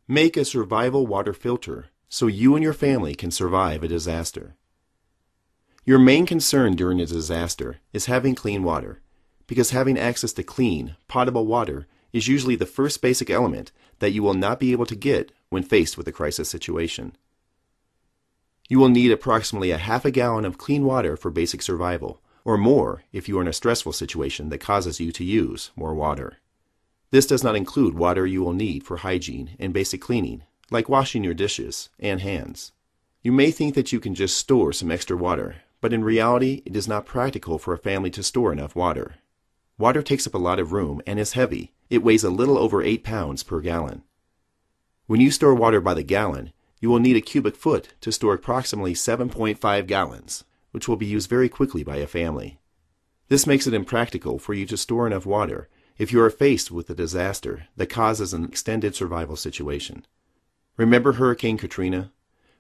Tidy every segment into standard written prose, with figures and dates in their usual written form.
Make a survival water filter so you and your family can survive a disaster. Your main concern during a disaster is having clean water, because having access to clean, potable water is usually the first basic element that you will not be able to get when faced with a crisis situation. You will need approximately a half a gallon of clean water for basic survival, or more if you are in a stressful situation that causes you to use more water. This does not include water you will need for hygiene and basic cleaning, like washing your dishes and hands. You may think that you can just store some extra water, but in reality it is not practical for a family to store enough water. Water takes up a lot of room and is heavy. It weighs a little over 8 pounds per gallon. When you store water by the gallon, you will need a cubic foot to store approximately 7.5 gallons, which will be used very quickly by a family. This makes it impractical for you to store enough water if you are faced with a disaster that causes an extended survival situation. Remember Hurricane Katrina?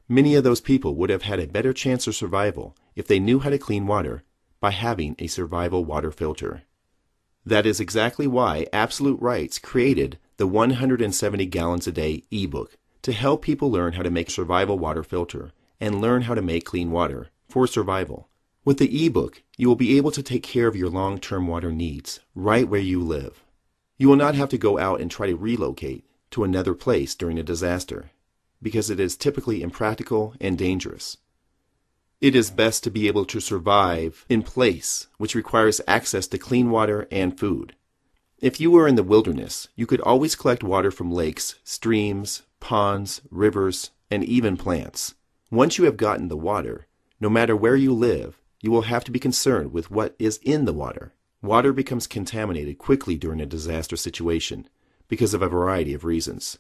Many of those people would have had a better chance of survival if they knew how to clean water by having a survival water filter. That is exactly why Absolute Rights created the 170 Gallons a Day ebook to help people learn how to make a survival water filter and learn how to make clean water for survival. With the ebook, you will be able to take care of your long-term water needs right where you live. You will not have to go out and try to relocate to another place during a disaster, because it is typically impractical and dangerous. It is best to be able to survive in place, which requires access to clean water and food. If you were in the wilderness, you could always collect water from lakes, streams, ponds, rivers, and even plants. Once you have gotten the water, no matter where you live, you will have to be concerned with what is in the water. Water becomes contaminated quickly during a disaster situation because of a variety of reasons,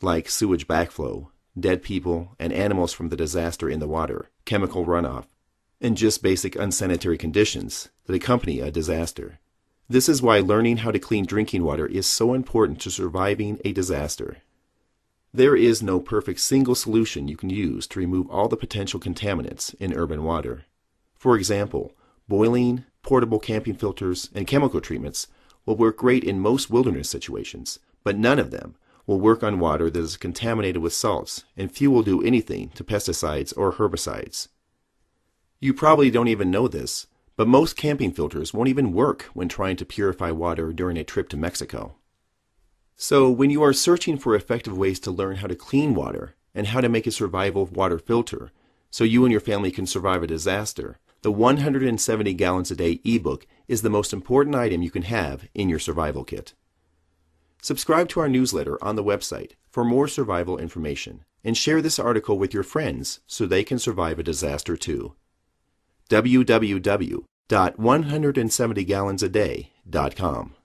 like sewage backflow, dead people and animals from the disaster in the water, chemical runoff, and just basic unsanitary conditions that accompany a disaster. This is why learning how to clean drinking water is so important to surviving a disaster. There is no perfect single solution you can use to remove all the potential contaminants in urban water. For example, boiling, portable camping filters, and chemical treatments will work great in most wilderness situations, but none of them will work on water that is contaminated with salts, and few will do anything to pesticides or herbicides. You probably don't even know this, but most camping filters won't even work when trying to purify water during a trip to Mexico. So when you are searching for effective ways to learn how to clean water and how to make a survival water filter so you and your family can survive a disaster, the 170 Gallons a Day ebook is the most important item you can have in your survival kit. Subscribe to our newsletter on the website for more survival information, and share this article with your friends so they can survive a disaster too. www.170gallonsaday.com